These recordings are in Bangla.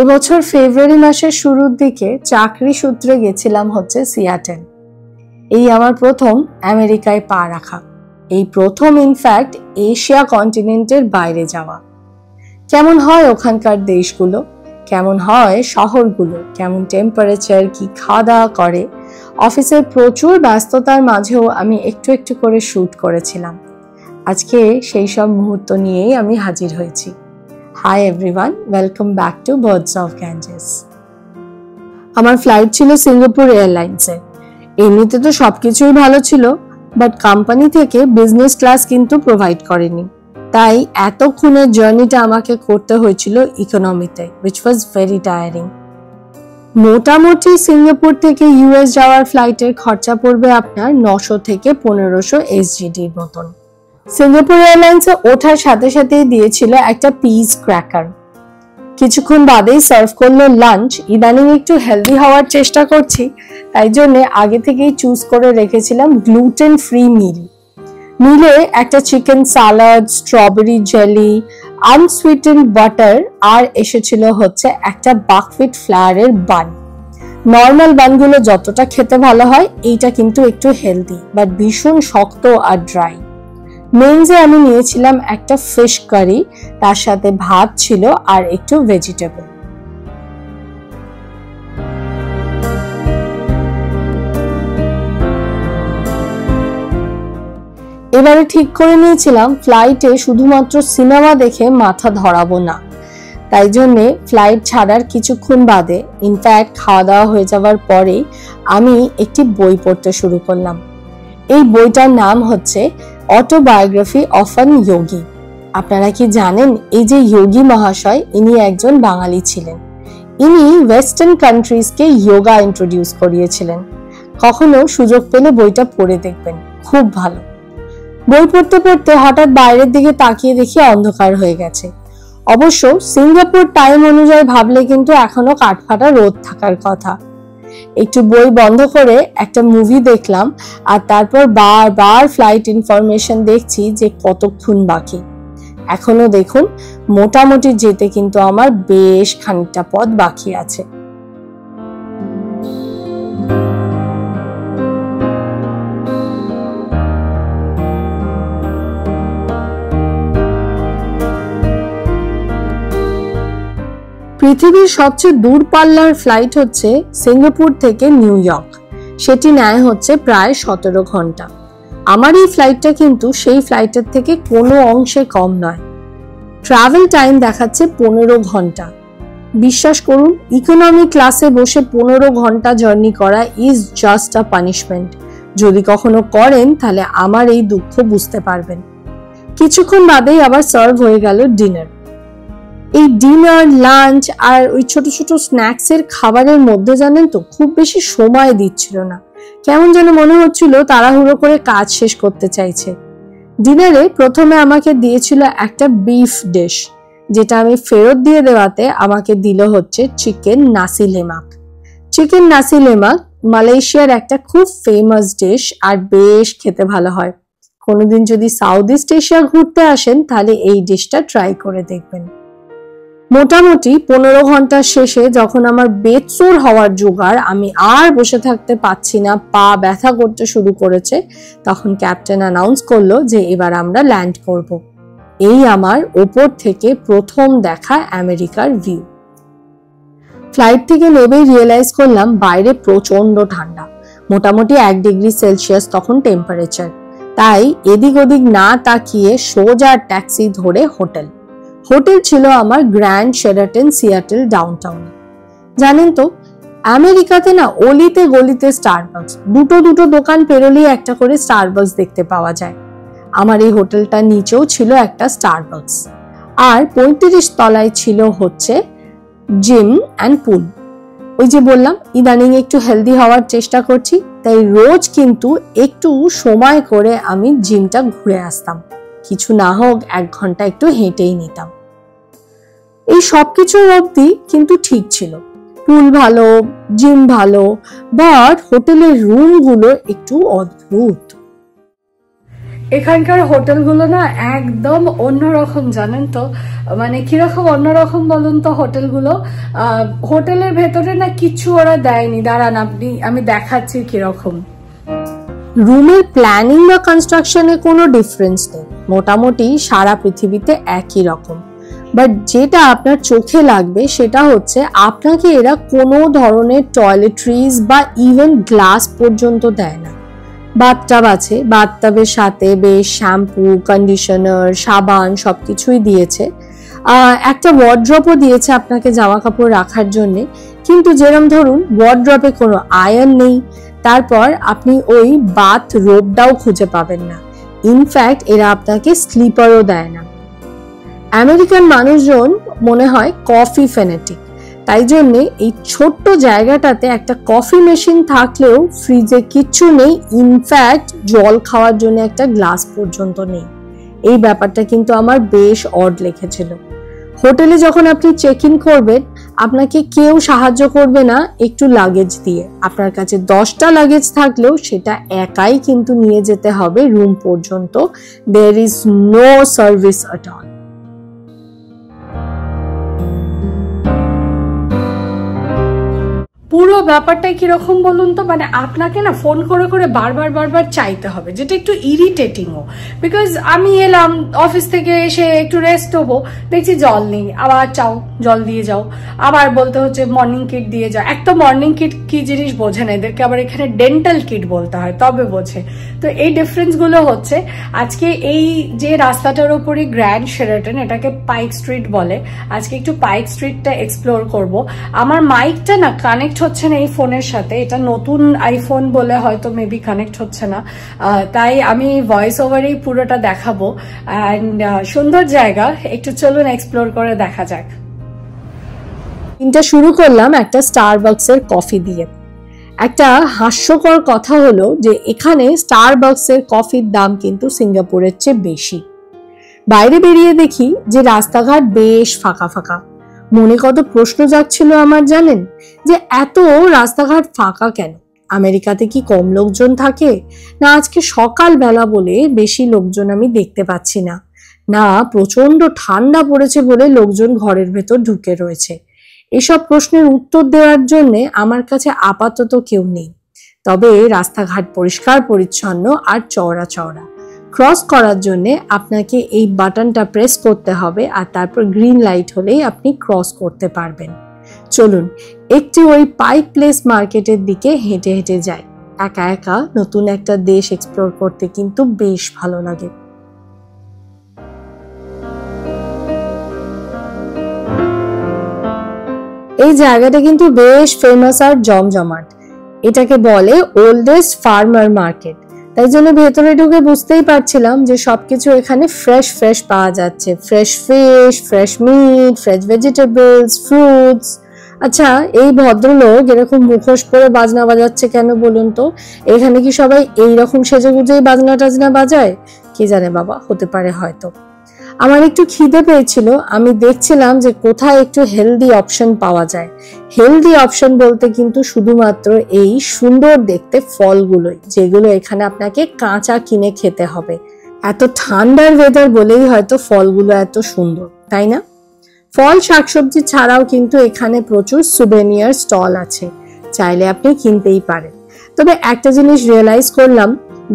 এবছর ফেব্রুয়ারি মাসের শুরুর দিকে চাকরি সূত্রে গেছিলাম হচ্ছে সিয়াটেল। এই আমার প্রথম আমেরিকায় পা রাখা, এই প্রথম ইনফ্যাক্ট এশিয়া কন্টিনেন্টের বাইরে যাওয়া। কেমন হয় ওখানকার দেশগুলো, কেমন হয় শহরগুলো, কেমন টেম্পারেচার, কি খাওয়া দাওয়া করে। অফিসের প্রচুর ব্যস্ততার মাঝেও আমি একটু একটু করে শ্যুট করেছিলাম। আজকে সেই সব মুহূর্ত নিয়েই আমি হাজির হয়েছি। Hi everyone, welcome back to birds of Ganges. আমার ফ্লাইট ছিল সিঙ্গাপুর এয়ারলাইন্সে। এমনিতে তো সবকিছুই ভালো ছিল, বাট কোম্পানি থেকে বিজনেস ক্লাস কিন্তু প্রোভাইড করেনি, তাই এতক্ষণের জার্নিটা আমাকে করতে হয়েছিল ইকোনমিতে, which was very tiring. মোটামুটি সিঙ্গাপুর থেকে ইউএস যাওয়ার ফ্লাইটের খরচা পড়বে আপনার 900 থেকে 1500 এসজিডির মতন। সিঙ্গাপুর এয়ারলাইন্সে ওঠার সাথে সাথেই দিয়েছিল একটা পিস ক্র্যাকার। কিছুক্ষণ বাদেই সার্ভ করলো লাঞ্চ। ইদানিং একটু হেলদি হওয়ার চেষ্টা করছি, তাই জন্য আগে থেকেই চুজ করে রেখেছিলাম গ্লুটেন ফ্রি মিল। মিলে একটা chicken salad, strawberry jelly, unsweetened butter, আর এসেছিল হচ্ছে একটা বাকহুইট ফ্লাওয়ারের বান। নর্মাল বানগুলো যতটা খেতে ভালো হয়, এইটা কিন্তু একটু হেলদি বাট ভীষণ শক্ত আর ড্রাই। মেনজে আমি নিয়েছিলাম একটা ফিশ কারি, তার সাথে ভাত ছিল আর একটু ভেজিটেবল। এবারে ঠিক করে নিয়েছিলাম ফ্লাইটে শুধুমাত্র সিনেমা দেখে মাথা ধরাবো না, তাই জন্যে ফ্লাইট ছাড়ার কিছুক্ষণ বাদে, ইনফ্যাক্ট খাওয়া দাওয়া হয়ে যাওয়ার পরে, আমি একটি বই পড়তে শুরু করলাম। এই বইটার নাম হচ্ছে অটোবায়োগ্রাফি অফ অ্যান যোগী। আপনারা কি জানেন এই যে যোগী মহাশয়, ইনি একজন বাঙালি ছিলেন। ইনি ওয়েস্টার্ন কান্ট্রিজকে যোগা ইন্ট্রোডিউস করিয়েছিলেন। কখনো সুযোগ পেলে বইটা পড়ে দেখবেন, খুব ভালো। বই পড়তে পড়তে হঠাৎ বাইরের দিকে তাকিয়ে দেখি অন্ধকার হয়ে গেছে। অবশ্য সিঙ্গাপুর টাইম অনুযায়ী ভাবলে কিন্তু এখনো কাঠফাটা রোদ থাকার কথা। একটু বই বন্ধ করে একটা মুভি দেখলাম, আর তারপর বারবার ফ্লাইট ইনফরমেশন দেখছি যে কতক্ষণ বাকি। এখনো দেখুন মোটামুটি যেতে কিন্তু আমার বেশ খানিকটা পথ বাকি আছে। পৃথিবীর সবচেয়ে দূরপাল্লার ফ্লাইট হচ্ছে সিঙ্গাপুর থেকে নিউ ইয়র্ক। সেটি নেয় হচ্ছে প্রায় 17 ঘন্টা। আমার এই ফ্লাইটটা কিন্তু সেই ফ্লাইটের থেকে কোনো অংশে কম নয়। ট্রাভেল টাইম দেখাচ্ছে 15 ঘন্টা। বিশ্বাস করুন, ইকোনমি ক্লাসে বসে 15 ঘন্টা জার্নি করা ইজ জাস্ট আ পানিশমেন্ট। যদি কখনো করেন তাহলে আমার এই দুঃখ বুঝতে পারবেন। কিছুক্ষণ বাদেই আবার সার্ভ হয়ে গেল ডিনার। এই ডিনার, লাঞ্চ আর ওই ছোট ছোট স্ন্যাক্স এর খাবারের মধ্যে জানেন তো খুব বেশি সময় দিচ্ছিল না। কেমন যেন মনে হচ্ছিল তাড়াহুড়ো করে কাজ শেষ করতে চাইছে। ডিনারে প্রথমে আমাকে দিয়েছিল একটা বিফ ডিশ, যেটা আমি ফেরত দিয়ে দেওয়াতে আমাকে দিল হচ্ছে চিকেন নাসি লেমাক। চিকেন নাসি লেমাক মালয়েশিয়ার একটা খুব ফেমাস ডিশ, আর বেশ খেতে ভালো হয়। কোনোদিন যদি সাউথ ইস্ট এশিয়া ঘুরতে আসেন তাহলে এই ডিশটা ট্রাই করে দেখবেন। মোটামুটি 15 ঘন্টার শেষে যখন আমার বেচোর হওয়ার জোগাড়, আমি আর বসে থাকতে পাচ্ছি না, পা ব্যথা করতে শুরু করেছে, তখন ক্যাপ্টেন অ্যানাউন্স করলো যে এবার আমরা ল্যান্ড করব। এই আমার ওপর থেকে প্রথম দেখা আমেরিকার ভিউ। ফ্লাইট থেকে নেবেই রিয়েলাইজ করলাম বাইরে প্রচন্ড ঠান্ডা, মোটামুটি 1 ডিগ্রি সেলসিয়াস তখন টেম্পারেচার। তাই এদিক ওদিক না তাকিয়ে সোজা ট্যাক্সি ধরে হোটেল ছিল আমার গ্র্যান্ড শেরাটন সিয়াটেল ডাউনটাউনে। জানেন তো, আমেরিকাতে না অলিতে গলিতে স্টারবাকস, দুটো দোকান পেরোলেই একটা করে স্টারবাকস দেখতে পাওয়া যায়। আমার এই হোটেলটার নিচেও ছিল একটা স্টারবাকস, আর 35 তলায় ছিল হচ্ছে জিম অ্যান্ড পুল। ওই যে বললাম ইদানিং একটু হেলদি হওয়ার চেষ্টা করছি, তাই রোজ কিন্তু একটু সময় করে আমি জিমটা ঘুরে আসতাম। কিছু না হোক 1 ঘন্টা একটু হেঁটেই নিতাম। এই সবকিছু অবধি কিন্তু ঠিক ছিল, পুল ভালো, জিম ভালো, বাট হোটেলের রুমগুলো একটু অদ্ভুত। এখানকার হোটেলগুলো না একদম অন্যরকম, জানেন তো, মানে কিরকম অন্যরকম বলুন তো হোটেলগুলো। হোটেলের ভেতরে না কিছু ওরা দেয়নি, দাঁড়ান আমি দেখাচ্ছি কিরকম। রুমের প্ল্যানিং বা কনস্ট্রাকশনে কোনো ডিফারেন্স নেই, মোটামুটি সারা পৃথিবীতে একই রকম। বাট যেটা আপনার চোখে লাগবে সেটা হচ্ছে আপনাকে এরা কোনো ধরনের টয়লেট্রিজ বা ইভেন গ্লাস পর্যন্ত দেয় না। বাথটাব আছে, বাথটাবের সাথে বেশ শ্যাম্পু, কন্ডিশনার, সাবান সবকিছুই দিয়েছে। একটা ওয়ার্ড্রপও দিয়েছে আপনাকে জামা কাপড় রাখার জন্যে, কিন্তু যেরকম ধরুন ওয়ার্ড্রপে কোনো আয়রন নেই, তারপর আপনি ওই বাথ রোবটাও খুঁজে পাবেন না। ইনফ্যাক্ট এরা আপনাকে স্লিপারও দেয় না। আমেরিকান মানুষজন মনে হয় কফি ফ্যানেটিক, তাই জন্যে এই ছোট্ট জায়গাটাতে একটা কফি মেশিন থাকলেও ফ্রিজে কিচ্ছু নেই, ইনফ্যাক্ট জল খাওয়ার জন্য একটা গ্লাস পর্যন্ত নেই। এই ব্যাপারটা কিন্তু আমার বেশ অড লেগেছিল। হোটেলে যখন আপনি চেক ইন করবেন আপনাকে কেউ সাহায্য করবে না একটু লাগেজ দিয়ে। আপনার কাছে 10টা লাগেজ থাকলেও সেটা একাই কিন্তু নিয়ে যেতে হবে রুম পর্যন্ত। There is no service at all. পুরো ব্যাপারটাই কিরকম বলুন তো, মানে আপনাকে না ফোন করে করে বারবার চাইতে হবে, যেটা একটু ইরিটেটিংও। বিকজ আমি এলাম অফিস থেকে এসে একটু রেস্ট হবো, দেখছি জল নেই, আবার চাও জল দিয়ে যাও, আবার বলতে হচ্ছে মর্নিং কিট দিয়ে যাও। এক তো মর্নিং কিট কি জিনিস বোঝে না, এদেরকে আবার এখানে ডেন্টাল কিট বলতে হয় তবে বোঝে। তো এই ডিফারেন্সগুলো হচ্ছে। আজকে এই যে রাস্তাটার উপরই গ্র্যান্ড শেরাটন, এটাকে পাইক স্ট্রিট বলে, আজকে একটু পাইক স্ট্রিটটা এক্সপ্লোর করব। আমার মাইকটা না কানেক্ট হচ্ছে না এই ফোনের সাথে, এটা নতুন আইফোন বলে হয়তো মেবি কানেক্ট হচ্ছে না, তাই আমি ভয়েস ওভারেই পুরোটা দেখাবো। অ্যান্ড সুন্দর জায়গা, একটু চলুন এক্সপ্লোর করে দেখা যাক। দিনটা শুরু করলাম একটা স্টারবাকসের কফি দিয়ে। একটা হাস্যকর কথা হলো যে এখানে স্টারবাকসের কফির দাম কিন্তু সিঙ্গাপুরের চেয়ে বেশি। বাইরে বেরিয়ে দেখি যে রাস্তাঘাট বেশ ফাঁকা ফাঁকা। মনে কত প্রশ্ন জাগছিল আমার, জানেন, যে এত রাস্তাঘাট ফাঁকা কেন? আমেরিকাতে কি কম লোকজন থাকে, না আজকে সকালবেলা বলে বেশি লোকজন আমি দেখতে পাচ্ছি না, না প্রচন্ড ঠান্ডা পড়েছে বলে লোকজন ঘরের ভেতর ঢুকে রয়েছে? এসব প্রশ্নের উত্তর দেওয়ার জন্য আমার কাছে আপাতত কেউ নেই। তবে রাস্তাঘাট পরিষ্কার পরিচ্ছন্ন আর চওড়া চওড়া। ক্রস করার জন্য আপনাকে এই বাটনটা প্রেস করতে হবে, আর তারপর গ্রিন লাইট হলেই আপনি ক্রস করতে পারবেন। চলুন একটু ওই পাইক প্লেস মার্কেটের দিকে হেঁটে হেঁটে যাই। একা একা নতুন একটা দেশ এক্সপ্লোর করতে কিন্তু বেশ ভালো লাগে। এই জায়গাটা কিন্তু বেশ ফেমাস আর জমজমাট। এটাকে বলে ওল্ডেস্ট ফার্মার মার্কেট। তাই জন্য ভেতরে ঢুকে বুঝতেই পারছিলাম যে সবকিছু এখানে ফ্রেশ পাওয়া যাচ্ছে। Fresh fish, fresh meat, fresh vegetables, fruits. আচ্ছা, এই ভদ্রলোক এরকম মুখোশ পরে বাজনা বাজাচ্ছে কেন বলুন তো? এখানে কি সবাই এইরকম সেজেগুজেই বাজনা টাজনা বাজায়? কি জানে বাবা, হতে পারে হয়তো। আমার একটু খিদে পেয়েছিল, আমি দেখছিলাম যে কোথায় একটু হেলদি অপশন পাওয়া যায়। হেলদি অপশন বলতে কিন্তু শুধুমাত্র এই সুন্দর দেখতে ফলগুলোই, যেগুলো এখানে আপনাকে কাঁচা কিনে খেতে হবে। এত ঠান্ডার ওয়েদার বলেই হয়তো ফলগুলো এত সুন্দর, তাই না? ফল শাকসবজি ছাড়াও কিন্তু এখানে প্রচুর সুভেনিয়ার স্টল আছে, চাইলে আপনি কিনতেই পারেন। তবে একটা জিনিস রিয়েলাইজ করলাম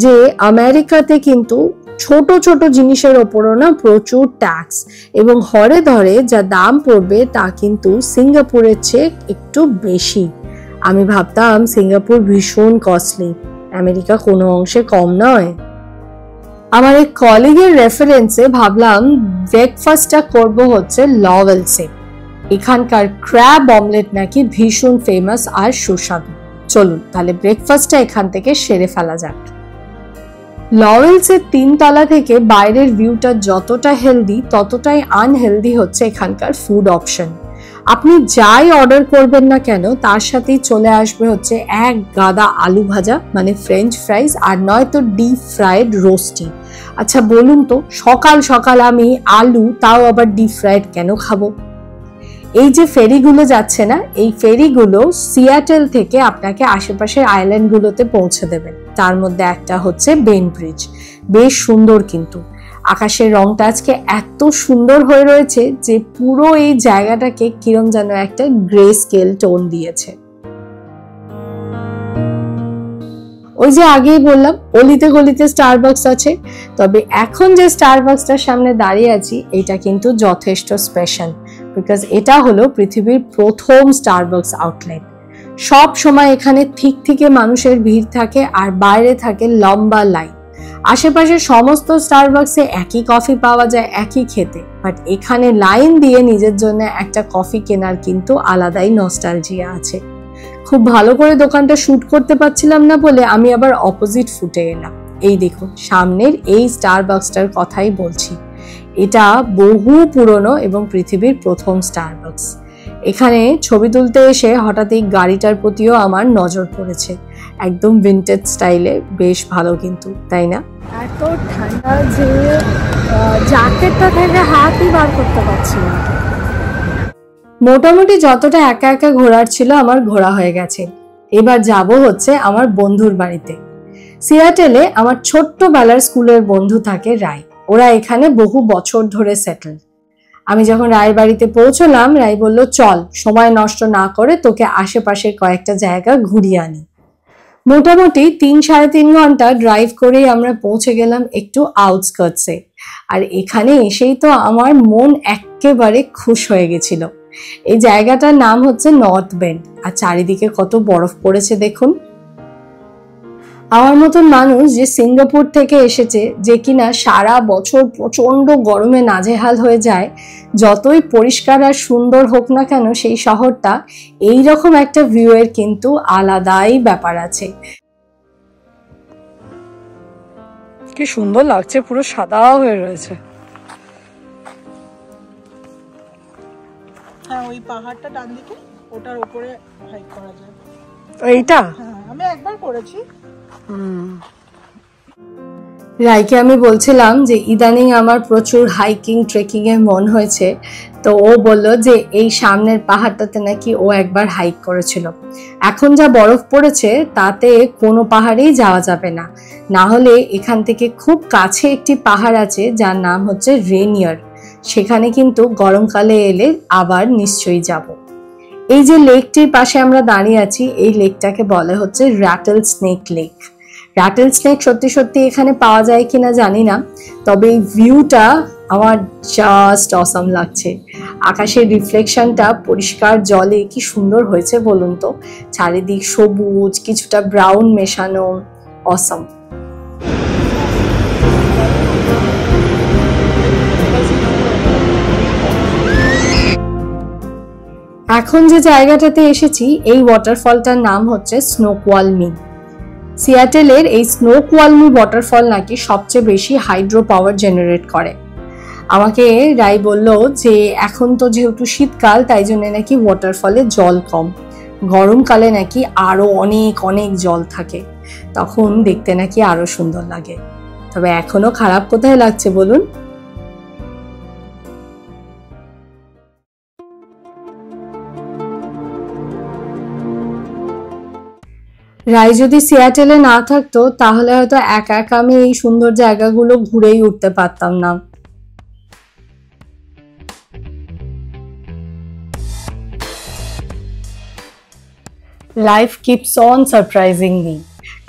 যে আমেরিকাতে কিন্তু ছোট ছোট জিনিসের ওপরও না প্রচুর ট্যাক্স, এবং হরে ধরে যা দাম পড়বে তা কিন্তু সিঙ্গাপুরের চেয়ে একটু বেশি। আমি ভাবতাম সিঙ্গাপুর ভীষণ কস্টলি, আমেরিকা কোনো অংশে কম নয়। আমার এক কলিগের রেফারেন্সে ভাবলাম ব্রেকফাস্টটা করব হচ্ছে লভেলসে। এখানকার ক্র্যাব অমলেট নাকি ভীষণ ফেমাস আর সুস্বাদু। চলুন তাহলে ব্রেকফাস্টটা এখান থেকে সেরে ফেলা যাক। লভেলসের 3 তলা থেকে বাইরের ভিউটা যতটা হেলদি ততটাই আনহেলদি হচ্ছে এখানকার ফুড অপশন। আপনি যাই অর্ডার করবেন না কেন তার সাথেই চলে আসবে হচ্ছে এক গাদা আলু ভাজা, মানে ফ্রেঞ্চ ফ্রাইজ, আর নয়তো ডিপ ফ্রাইড রোস্টি। আচ্ছা বলুন তো, সকাল সকাল আমি আলু, তাও আবার ডিপ ফ্রাইড কেন খাবো? এই যে ফেরিগুলো যাচ্ছে না, এই ফেরিগুলো সিয়াটেল থেকে আপনাকে আশেপাশের আইল্যান্ডগুলোতে পৌঁছে দেবেন। তার মধ্যে একটা হচ্ছে বেন ব্রিজ। বেশ সুন্দর, কিন্তু আকাশের রংটা আজকে এত সুন্দর হয়ে রয়েছে যে পুরো এই জায়গাটাকে কিরম যেন একটা গ্রে স্কেল টোন দিয়েছে। ওই যে আগেই বললাম অলিতে গলিতে স্টারবাকস আছে, তবে এখন যে স্টারবাকসটার সামনে দাঁড়িয়ে আছি এটা কিন্তু যথেষ্ট স্পেশাল, বিকজ এটা হলো পৃথিবীর প্রথম স্টারবাকস আউটলেট। সব সময় এখানে ঠিক থেকে মানুষের ভিড় থাকে আর বাইরে থাকে লম্বা লাইন। আশেপাশে সমস্ত স্টারবাকসে একই কফি পাওয়া যায়, একই খেতে, বাট এখানে লাইন দিয়ে নিজের জন্য একটা কফি কেনার কিন্তু আলাদাই নস্টালজিয়া আছে। খুব ভালো করে দোকানটা শুট করতে পারছিলাম না বলে আমি আবার অপোজিট ফুটে এলাম। এই দেখুন সামনের এই স্টারবাকসটার কথাই বলছি, এটা বহু পুরনো এবং পৃথিবীর প্রথম স্টারবাকস। এখানে ছবি তুলতে এসে হঠাৎ এই গাড়িটার প্রতিও আমার নজর পড়েছে, একদম ভিন্টেজ স্টাইলে, বেশ ভালো কিন্তু, তাই না? এত ঠান্ডা যে জ্যাকেটটা থেকে হাতই বার করতে পারছি না। মোটামুটি যতটা একা একা ঘোরার ছিল আমার ঘোরা হয়ে গেছে। এবার যাব হচ্ছে আমার বন্ধুর বাড়িতে। সিয়াটেলে আমার ছোট্টবেলার স্কুলের বন্ধু থাকে রায়, ওরা এখানে বহু বছর ধরে সেটেল। আমি যখন রায়ের বাড়িতে পৌঁছলাম, রায় বলল চল সময় নষ্ট না করে তোকে আশেপাশের কয়েকটা জায়গা ঘুরিয়ে আনি। মোটামুটি 3-3.5 ঘন্টা ড্রাইভ করেই আমরা পৌঁছে গেলাম একটু আউটস্কার্টসে। আর এখানে এসেই তো আমার মন একেবারে খুশ হয়ে গেছিল। এই জায়গাটার নাম হচ্ছে নর্থ বেন্ড, আর চারিদিকে কত বরফ পড়েছে দেখুন। আমার মতন মানুষ যে সিঙ্গাপুর থেকে এসেছে, যে কিনা সারা বছর প্রচন্ড গরমে নাজেহাল হয়ে যায়, যতই পরিষ্কার আর সুন্দর হোক না কেন সেই শহরটা, এইরকম একটা ভিউ এর কিন্তু আলাদাই ব্যাপার আছে। কি সুন্দর লাগছে, পুরো সাদা হয়ে রয়েছে। হ্যাঁ, ওই পাহাড়টা ডান দিকে, ওটার উপরে হাইক করা যায়। এইটা আমি একবার করেছি। রাইকে আমি বলছিলাম যে ইদানিং আমার প্রচুর হাইকিং ট্রেকিং এর মন হয়েছে, তো ও বলল যে এই সামনের পাহাড়টাতে নাকি ও একবার হাইক করেছিল। এখন যা বরফ পড়েছে তাতে কোনো পাহাড়েই যাওয়া যাবে না, না হলে এখান থেকে খুব কাছে একটি পাহাড় আছে যার নাম হচ্ছে রেনিয়ার, সেখানে কিন্তু গরমকালে এলে আবার নিশ্চয়ই যাব। এই যে লেকটির পাশে আমরা দাঁড়িয়ে আছি, এই লেকটাকে বলে হচ্ছে rattle snake lake. Rattle snake সত্যি সত্যি এখানে পাওয়া যায় কিনা জানি না, তবে এই ভিউটা আমার জাস্ট অসাম লাগছে। আকাশের রিফ্লেকশনটা পরিষ্কার জলে কি সুন্দর হয়েছে বলুন তো, চারিদিক সবুজ কিছুটা ব্রাউন মেশানো, অসাম। এখন যে জায়গাটাতে এসেছি এই ওয়াটারফলটার নাম হচ্ছে স্নোকওয়ালমি। সিয়াটেলের এই স্নোকওয়ালমি ওয়াটারফল নাকি সবচেয়ে বেশি হাইড্রো পাওয়ার জেনারেট করে। আমাকে রাই বলল যে এখন তো যেহেতু শীতকাল তাই জন্য নাকি ওয়াটারফলে জল কম, গরমকালে নাকি আরো অনেক অনেক জল থাকে, তখন দেখতে নাকি আরো সুন্দর লাগে। তবে এখনো খারাপ কোথায় লাগছে বলুন? রাই যদি সিয়াটেলে না থাকতো তাহলে হয়তো একা একা আমি এই সুন্দর জায়গাগুলো ঘুরেই উঠতে পারতাম না। Life keeps on surprising me.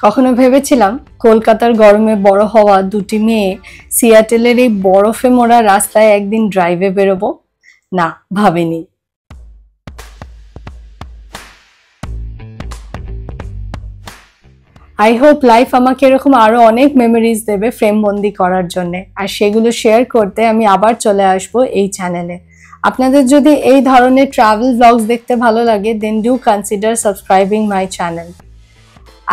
কখনো ভেবেছিলাম কলকাতার গরমে বড় হওয়া দুটি মেয়ে সিয়াটেলের এই বরফে মোড়া রাস্তায় একদিন ড্রাইভে বেরোবো? না, ভাবিনি। আই হোপ লাইফ আমাকে এরকম আরো অনেক মেমোরিজ দেবে ফ্রেমবন্দি করার জন্য, আর সেগুলো শেয়ার করতে আমি আবার চলে আসবো এই চ্যানেলে। আপনাদের যদি এই ধরনের ট্রাভেল ব্লগস দেখতে ভালো লাগে, then do consider subscribing my channel.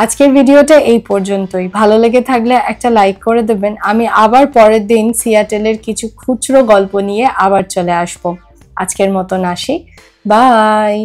আজকের ভিডিওটা এই পর্যন্তই। ভালো লেগে থাকলে একটা লাইক করে দেবেন। আমি আবার পরের দিন সিয়াটেলের কিছু খুচরো গল্প নিয়ে আবার চলে আসবো। আজকের মতন আসি, বাই।